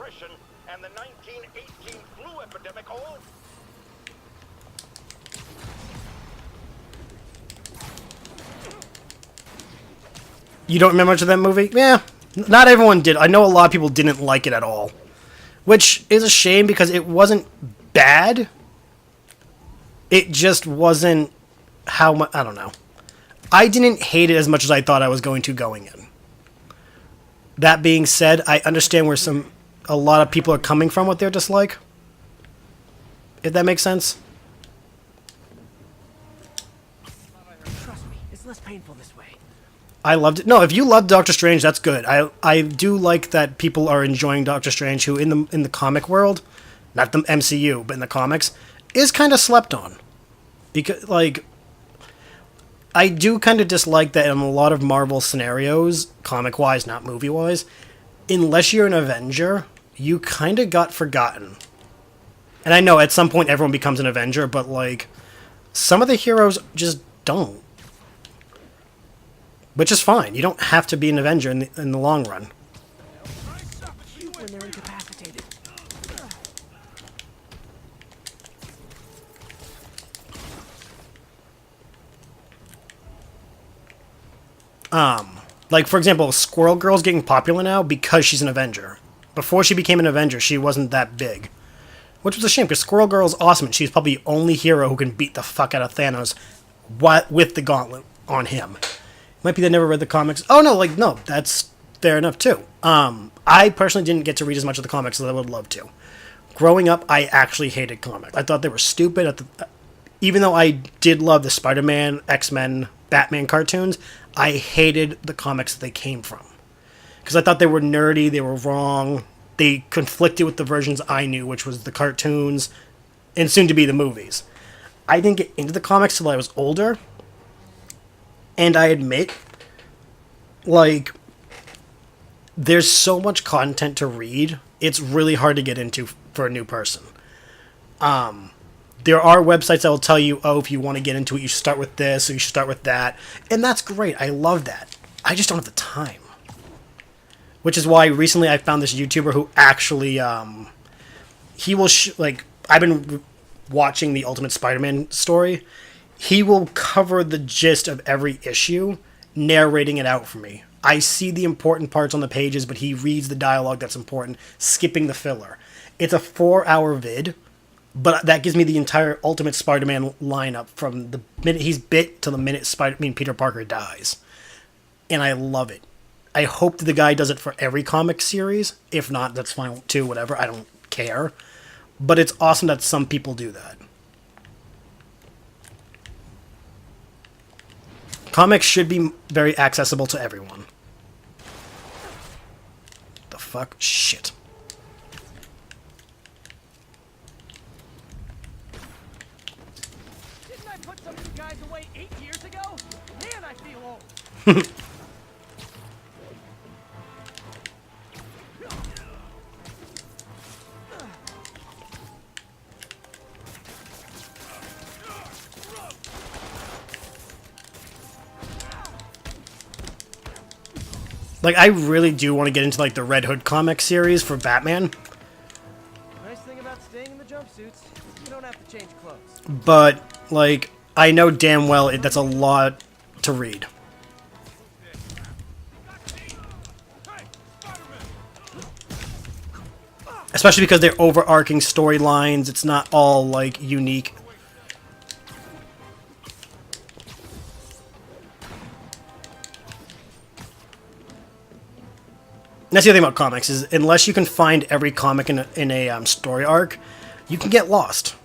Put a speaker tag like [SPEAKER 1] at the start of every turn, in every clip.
[SPEAKER 1] depression and the 1918 flu epidemic all...
[SPEAKER 2] You don't remember much of that movie? Yeah, not everyone did. I know a lot of people didn't like it at all. Which is a shame because it wasn't bad. It just wasn't how much... I don't know. I didn't hate it as much as I thought I was going to going in. That being said, I understand where a lot of people are coming from with their dislike. If that makes sense.
[SPEAKER 3] Trust me, it's less painful this way.
[SPEAKER 2] I loved it. No, if you love Doctor Strange, that's good. I do like that people are enjoying Doctor Strange, who in the comic world, not the MCU, but in the comics, is kind of slept on. Because, like, I do kind of dislike that in a lot of Marvel scenarios, comic-wise, not movie-wise, unless you're an Avenger, you kind of got forgotten. And I know at some point everyone becomes an Avenger, but, like, some of the heroes just don't. Which is fine. You don't have to be an Avenger in the long run.
[SPEAKER 3] When they're incapacitated.
[SPEAKER 2] Like, for example, Squirrel Girl's getting popular now because she's an Avenger. Before she became an Avenger, she wasn't that big. Which was a shame, because Squirrel Girl's awesome, and she's probably the only hero who can beat the fuck out of Thanos with the gauntlet on him. Might be they never read the comics. Oh, no, like, no, that's fair enough, too. I personally didn't get to read as much of the comics as I would love to. Growing up, I actually hated comics. I thought they were stupid. Even though I did love the Spider-Man, X-Men, Batman cartoons, I hated the comics that they came from. Because I thought they were nerdy, they were wrong, they conflicted with the versions I knew, which was the cartoons, and soon to be the movies. I didn't get into the comics till I was older, and I admit, like, there's so much content to read, it's really hard to get into for a new person. There are websites that will tell you, oh, if you want to get into it, you should start with this, or you should start with that. And that's great. I love that. I just don't have the time. Which is why recently I found this YouTuber who actually, he will, I've been watching the Ultimate Spider-Man story. He will cover the gist of every issue, narrating it out for me. I see the important parts on the pages, but he reads the dialogue that's important, skipping the filler. It's a 4-hour vid. But that gives me the entire Ultimate Spider-Man lineup from the minute he's bit to the minute Peter Parker dies. And I love it. I hope that the guy does it for every comic series. If not, that's fine too, whatever. I don't care. But it's awesome that some people do that. Comics should be very accessible to everyone. The fuck? Shit.
[SPEAKER 3] Put some of you guys away 8 years ago? Man, I feel old.
[SPEAKER 2] Like, I really do want to get into, like, the Red Hood comic series for Batman.
[SPEAKER 3] Nice thing about staying in the jumpsuits, you don't have to change clothes.
[SPEAKER 2] But, like, I know damn well that's a lot to read. Especially because they're overarching storylines. It's not all, like, unique. That's the other thing about comics, is unless you can find every comic in a story arc, you can get lost.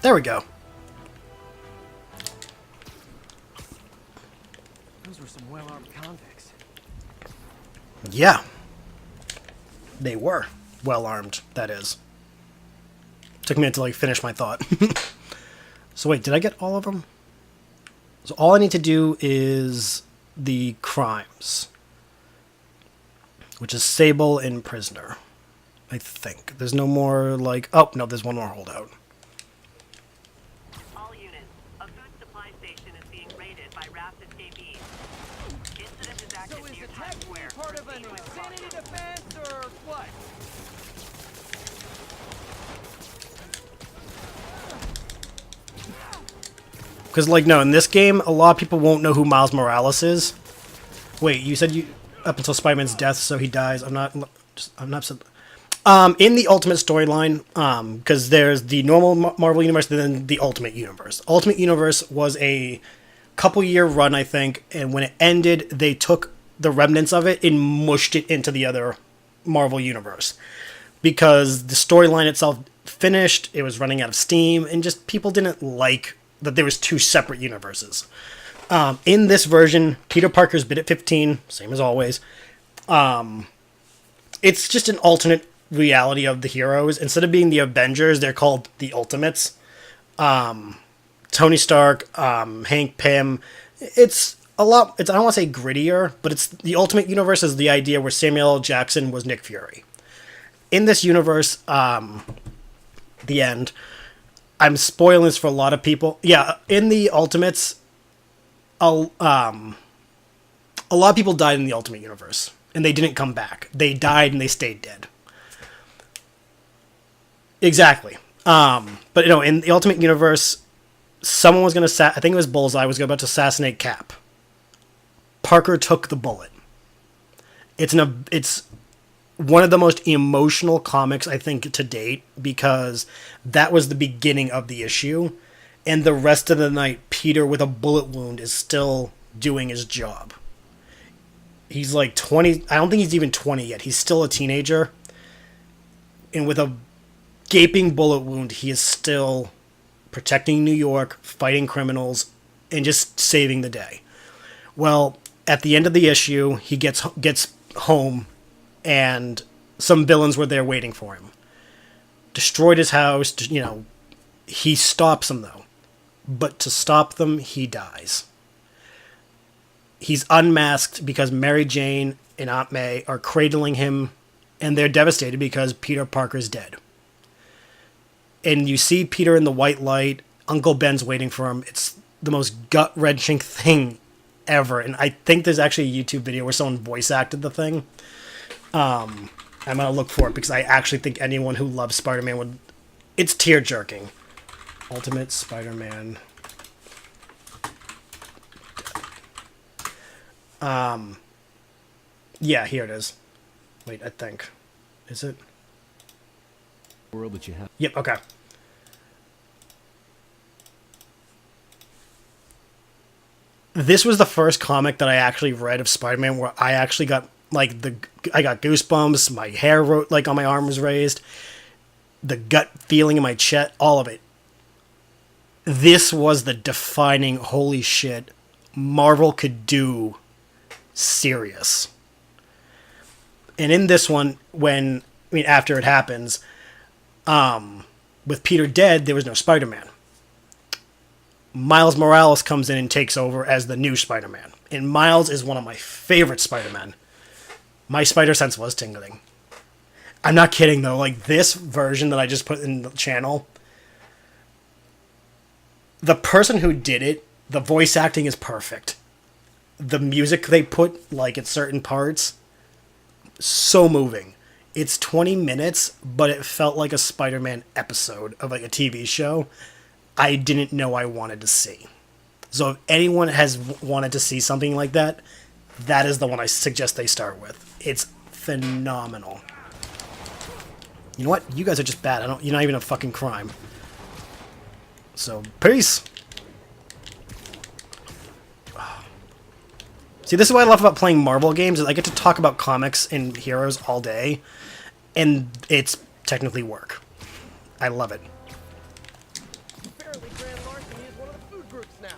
[SPEAKER 2] There we go.
[SPEAKER 3] Those were some well-armed convicts.
[SPEAKER 2] Yeah. They were well-armed, that is. Took me a minute to, like, finish my thought. So wait, did I get all of them? So all I need to do is the crimes, which is Sable and Prisoner. I think. There's no more, like... Oh, no, there's one more holdout.
[SPEAKER 4] All units, a food supply station is being raided by F.E.A.S.T escapees. Incident is active
[SPEAKER 3] So is
[SPEAKER 4] near
[SPEAKER 3] the
[SPEAKER 4] Times
[SPEAKER 3] tech
[SPEAKER 4] Square.
[SPEAKER 3] part of an insanity defense, or what?
[SPEAKER 2] Because, like, no, in this game, a lot of people won't know who Miles Morales is. Wait, you said you... Up until Spider-Man's death, so he dies. I'm not upset. In the Ultimate storyline, because there's the normal Marvel Universe and then the Ultimate Universe. Ultimate Universe was a couple-year run, I think, and when it ended, they took the remnants of it and mushed it into the other Marvel Universe. Because the storyline itself finished, it was running out of steam, and just people didn't like that there was two separate universes. In this version, Peter Parker's bit at 15, same as always. It's just an alternate reality of the heroes. Instead of being the Avengers, they're called the Ultimates. Tony Stark, Hank Pym. It's a lot. I don't want to say grittier, but it's the Ultimate Universe is the idea where Samuel L. Jackson was Nick Fury. In this universe, the end. I'm spoiling this for a lot of people. Yeah, in the Ultimates, a lot of people died in the Ultimate Universe, and they didn't come back. They died and they stayed dead. Exactly. But, in the Ultimate Universe, someone was going to... I think it was Bullseye was about to assassinate Cap. Parker took the bullet. It's one of the most emotional comics, I think, to date, because that was the beginning of the issue, and the rest of the night, Peter, with a bullet wound, is still doing his job. He's like 20... I don't think he's even 20 yet. He's still a teenager, and with a gaping bullet wound, he is still protecting New York, fighting criminals, and just saving the day. Well, at the end of the issue, he gets home, and some villains were there waiting for him. Destroyed his house, he stops them, though. But to stop them, he dies. He's unmasked because Mary Jane and Aunt May are cradling him, and they're devastated because Peter Parker's dead. And you see Peter in the white light, Uncle Ben's waiting for him. It's the most gut-wrenching thing ever, and I think there's actually a YouTube video where someone voice acted the thing. I'm gonna look for it because I actually think anyone who loves Spider-Man would... It's tear-jerking. Ultimate Spider-Man. Yeah, here it is. Wait, I think. Is it?
[SPEAKER 5] World that you have.
[SPEAKER 2] Yep, okay. This was the first comic that I actually read of Spider-Man where I actually got, I got goosebumps, my hair, on my arm was raised, the gut feeling in my chest, all of it. This was the defining, holy shit, Marvel could do serious. And in this one, after it happens, with Peter dead, there was no Spider-Man. Miles Morales comes in and takes over as the new Spider-Man. And Miles is one of my favorite Spider-Men. My spider sense was tingling. I'm not kidding, though. This version that I just put in the channel, the person who did it, the voice acting is perfect. The music they put, at certain parts, so moving. It's 20 minutes, but it felt like a Spider-Man episode of, a TV show I didn't know I wanted to see. So if anyone has wanted to see something like that, that is the one I suggest they start with. It's phenomenal. You know what? You guys are just bad. You're not even a fucking crime. So, peace! See, this is what I love about playing Marvel games, is I get to talk about comics and heroes all day, and it's technically work. I love it.
[SPEAKER 3] Apparently, Grand Larceny is one of the food groups now.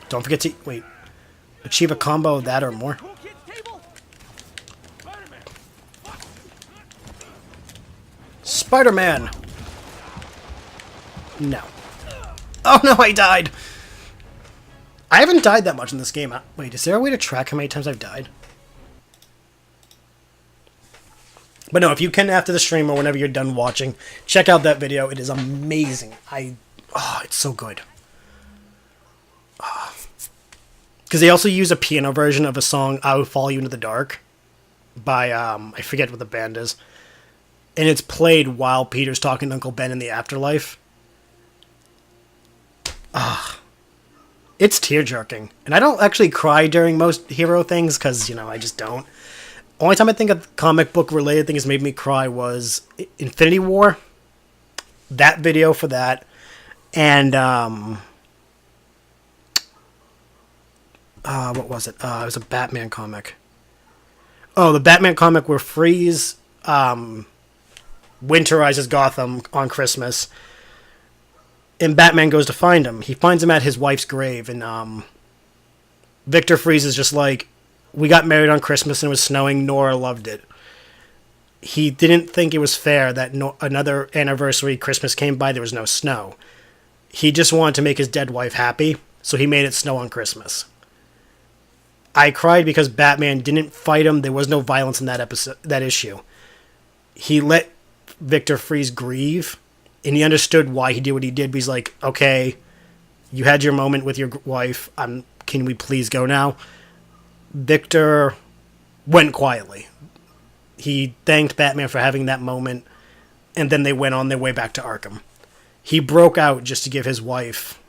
[SPEAKER 2] Don't forget to... Wait. Achieve a combo of that or more.
[SPEAKER 3] Cool kids table?
[SPEAKER 2] Spider-Man! No. Oh no, I died! I haven't died that much in this game. Wait, is there a way to track how many times I've died? But no, if you can after the stream or whenever you're done watching, check out that video. It is amazing. Oh, it's so good. Because they also use a piano version of a song, I Will Follow You Into the Dark, by, I forget what the band is. And it's played while Peter's talking to Uncle Ben in the afterlife. It's tear-jerking. And I don't actually cry during most hero things, because, you know, I just don't. Only time I think a comic book related thing has made me cry was Infinity War. That video for that. And, what was it? It was a Batman comic. Oh, the Batman comic where Freeze, winterizes Gotham on Christmas. And Batman goes to find him. He finds him at his wife's grave, and, Victor Freeze is just like, we got married on Christmas and it was snowing. Nora loved it. He didn't think it was fair that another anniversary Christmas came by, there was no snow. He just wanted to make his dead wife happy, so he made it snow on Christmas. I cried because Batman didn't fight him. There was no violence in that issue. He let Victor Freeze grieve, and he understood why he did what he did. But he's like, okay, you had your moment with your wife. Can we please go now? Victor went quietly. He thanked Batman for having that moment, and then they went on their way back to Arkham. He broke out just to give his wife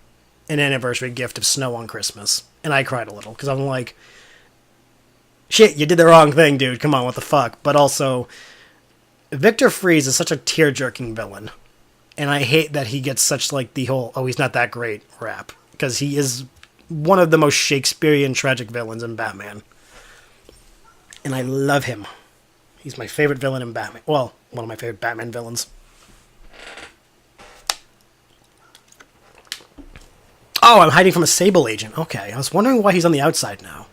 [SPEAKER 2] an anniversary gift of snow on Christmas, and I cried a little, because I'm like, shit, you did the wrong thing, dude, come on, what the fuck? But also, Victor Freeze is such a tear-jerking villain, and I hate that he gets such, like, the whole, oh, he's not that great rap, because he is one of the most Shakespearean tragic villains in Batman. And I love him. He's my favorite villain in Batman. Well, one of my favorite Batman villains. Oh, I'm hiding from a Sable agent. Okay, I was wondering why he's on the outside now.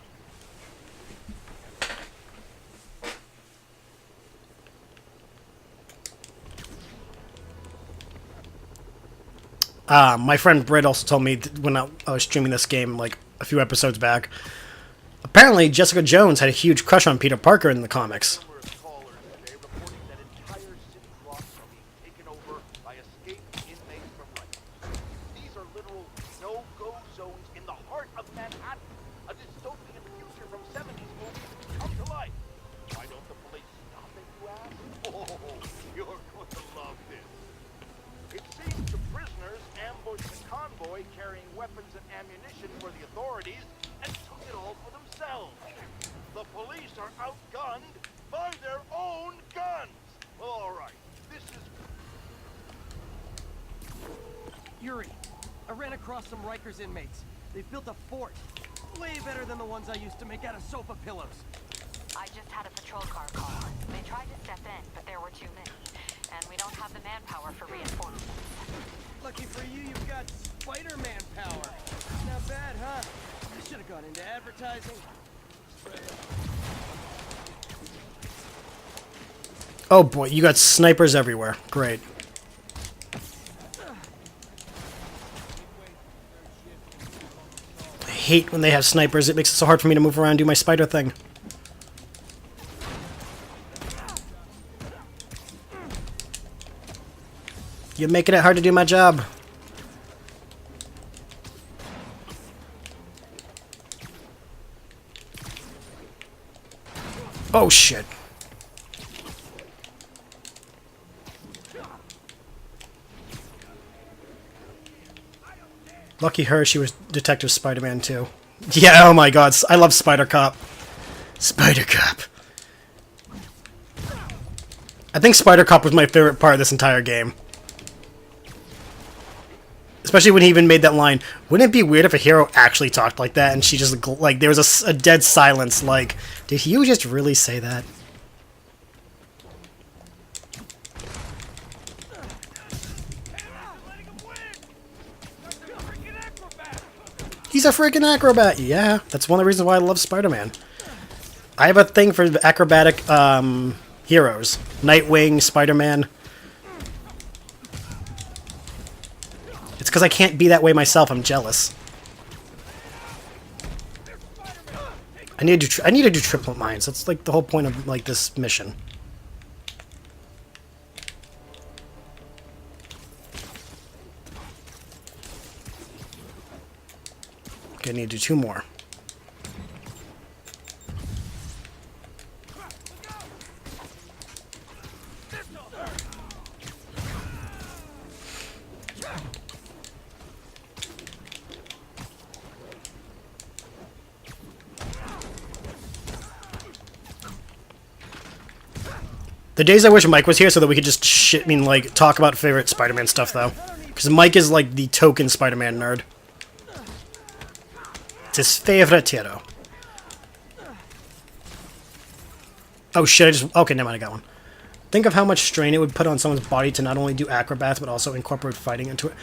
[SPEAKER 2] My friend Britt also told me when I was streaming this game, like, a few episodes back, apparently Jessica Jones had a huge crush on Peter Parker in the comics.
[SPEAKER 3] Yuri, I ran across some Rikers inmates. They've built a fort. Way better than the ones I used to make out of sofa pillows.
[SPEAKER 6] I just had a patrol car call. They tried to step in, but there were too many. And we don't have the manpower for reinforcements.
[SPEAKER 3] Lucky for you, you've got Spider-Man power. Not bad, huh? I should have gone into advertising.
[SPEAKER 2] Oh boy, you got snipers everywhere. Great. I hate when they have snipers. It makes it so hard for me to move around and do my spider thing. You're making it hard to do my job. Oh shit. Lucky her, she was Detective Spider-Man too. Yeah, oh my god, I love Spider Cop. Spider Cop. I think Spider Cop was my favorite part of this entire game. Especially when he even made that line, wouldn't it be weird if a hero actually talked like that and she just, like, there was a dead silence, like, did you just really say that? He's a freaking acrobat! Yeah, that's one of the reasons why I love Spider-Man. I have a thing for acrobatic, heroes. Nightwing, Spider-Man. It's because I can't be that way myself, I'm jealous. I need to do triplet mines. That's like the whole point of like this mission. Okay, I need to do 2 more. The days I wish Mike was here so that we could just talk about favorite Spider-Man stuff, though. Because Mike is, like, the token Spider-Man nerd. It's his favorite hero. Oh, shit, okay, never mind, I got one. Think of how much strain it would put on someone's body to not only do acrobats, but also incorporate fighting into it.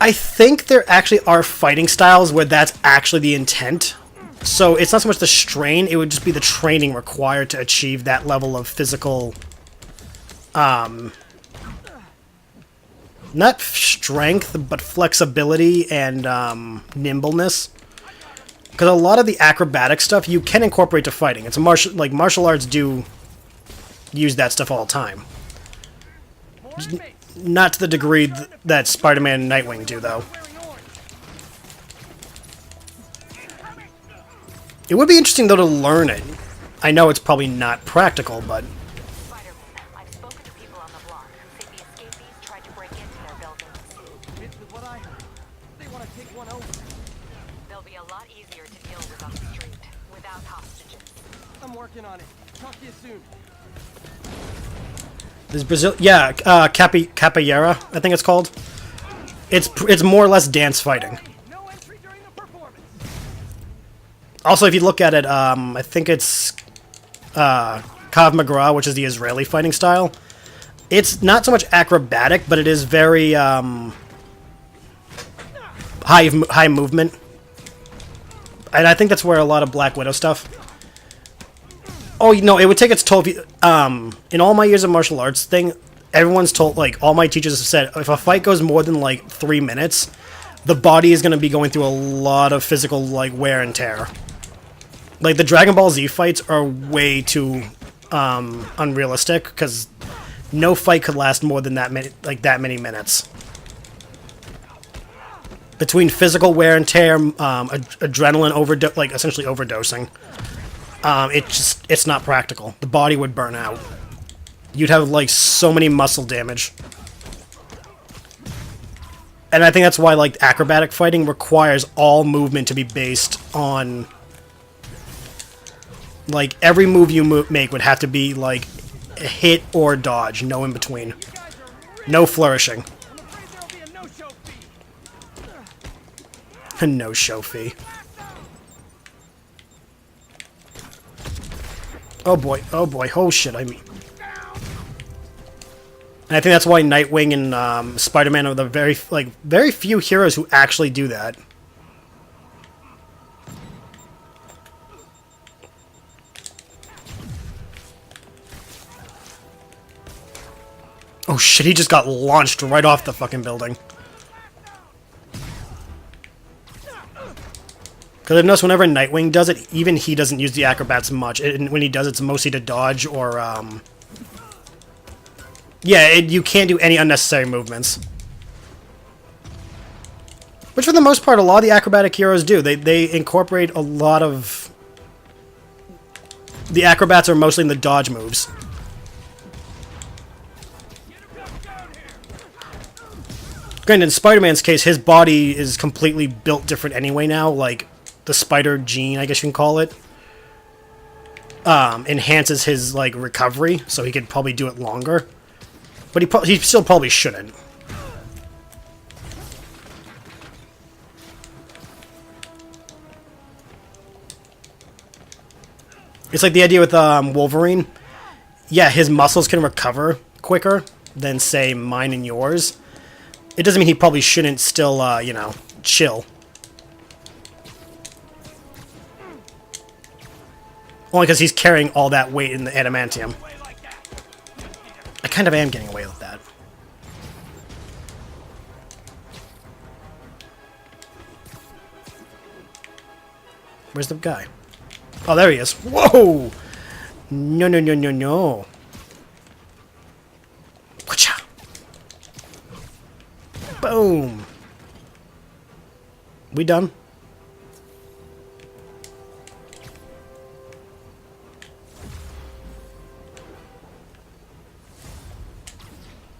[SPEAKER 2] I think there actually are fighting styles where that's actually the intent. So it's not so much the strain, it would just be the training required to achieve that level of physical, not strength, but flexibility and nimbleness. Because a lot of the acrobatic stuff you can incorporate to fighting. It's a martial arts do use that stuff all the time. Not to the degree that Spider-Man and Nightwing do, though. It would be interesting, though, to learn it. I know it's probably not practical, but...
[SPEAKER 6] Spider-Man, I've spoken to people on the block who say the escapees tried to break into their buildings.
[SPEAKER 3] Fits with what I heard. They want to take one over.
[SPEAKER 6] They'll be a lot easier to deal with on the street, without hostages.
[SPEAKER 3] I'm working on it. Talk to you soon.
[SPEAKER 2] There's Brazil... Yeah, Capoeira, I think it's called. It's more or less dance fighting.
[SPEAKER 3] No entry during the performance.
[SPEAKER 2] Also, if you look at it, I think it's Krav Maga, which is the Israeli fighting style. It's not so much acrobatic, but it is very high movement. And I think that's where a lot of Black Widow stuff... Oh, no, it would take its toll if you... in all my years of martial arts thing, everyone's told, like, all my teachers have said, if a fight goes more than, like, 3 minutes, the body is going to be going through a lot of physical, like, wear and tear. Like, the Dragon Ball Z fights are way too unrealistic, because no fight could last more than that many minutes. Between physical wear and tear, adrenaline essentially overdosing, it's not practical. The body would burn out. You'd have, like, so many muscle damage. And I think that's why, like, acrobatic fighting requires all movement to be based on... Like, every move you make would have to be, like, a hit or dodge. No in between. No flourishing.
[SPEAKER 3] I'm afraid there'll be a no-show fee.
[SPEAKER 2] A no-show fee. Oh boy, oh shit, I mean... And I think that's why Nightwing and Spider-Man are the very few heroes who actually do that. Oh shit, he just got launched right off the fucking building. Because I've noticed whenever Nightwing does it, even he doesn't use the acrobats much. When he does, it's mostly to dodge or, yeah, you can't do any unnecessary movements. Which, for the most part, a lot of the acrobatic heroes do. They incorporate a lot of... The acrobats are mostly in the dodge moves. Granted, in Spider-Man's case, his body is completely built different anyway now. Like, the spider gene, I guess you can call it, enhances his, like, recovery, so he could probably do it longer. But he still probably shouldn't. It's like the idea with Wolverine. Yeah, his muscles can recover quicker than, say, mine and yours. It doesn't mean he probably shouldn't still, you know, chill. Only because he's carrying all that weight in the adamantium. I kind of am getting away with that. Where's the guy? Oh, there he is. Whoa! No, no, no, no, no. Whatcha? Boom. We done?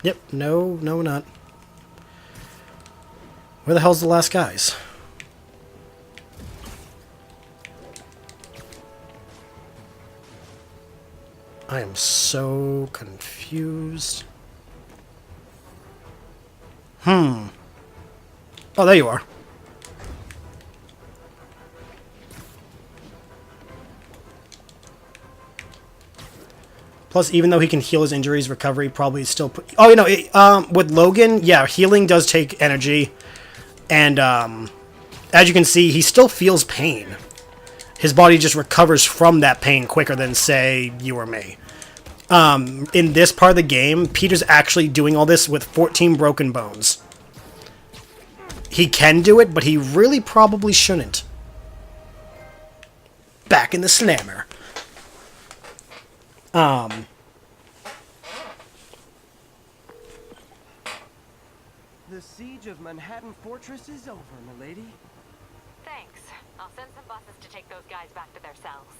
[SPEAKER 2] Yep. No, no, we're not. Where the hell's the last guys? I am so confused. Oh, there you are. Plus, even though he can heal his injuries, recovery probably still put... Oh, you know, with Logan, yeah, healing does take energy. And, as you can see, he still feels pain. His body just recovers from that pain quicker than, say, you or me. In this part of the game, Peter's actually doing all this with 14 broken bones. He can do it, but he really probably shouldn't. Back in the slammer.
[SPEAKER 3] The siege of Manhattan Fortress is over, milady.
[SPEAKER 6] Thanks. I'll send some buses to take those guys back to their cells.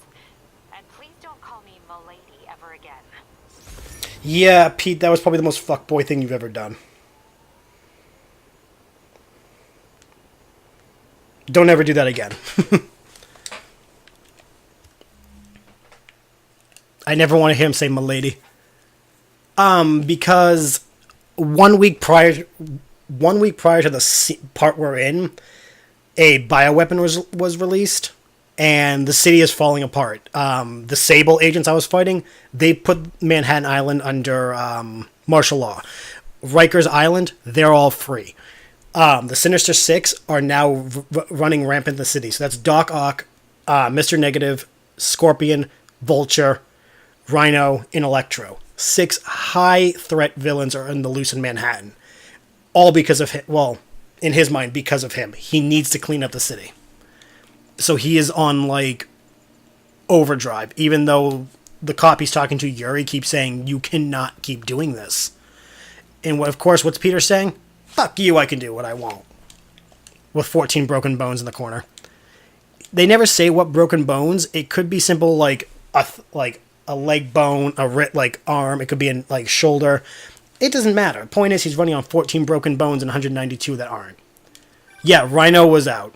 [SPEAKER 6] And please don't call me milady ever again.
[SPEAKER 2] Yeah, Pete, that was probably the most fuckboy thing you've ever done. Don't ever do that again. I never want to hear him say "milady." Because 1 week prior to the part we're in, a bioweapon was released, and the city is falling apart. The Sable agents I was fighting, they put Manhattan Island under martial law. Rikers Island, they're all free. The Sinister Six are now running rampant in the city. So that's Doc Ock, Mr. Negative, Scorpion, Vulture, Rhino, and Electro. 6 high-threat villains are in the loose in Manhattan. All because of him. Well, in his mind, because of him. He needs to clean up the city. So he is on, like, overdrive. Even though the cop he's talking to, Yuri, keeps saying, you cannot keep doing this. And, of course, what's Peter saying? Fuck you, I can do what I want. With 14 broken bones in the corner. They never say what broken bones. It could be simple, like a leg bone, a arm. It could be a shoulder. It doesn't matter. Point is, he's running on 14 broken bones and 192 that aren't. Yeah, Rhino was out.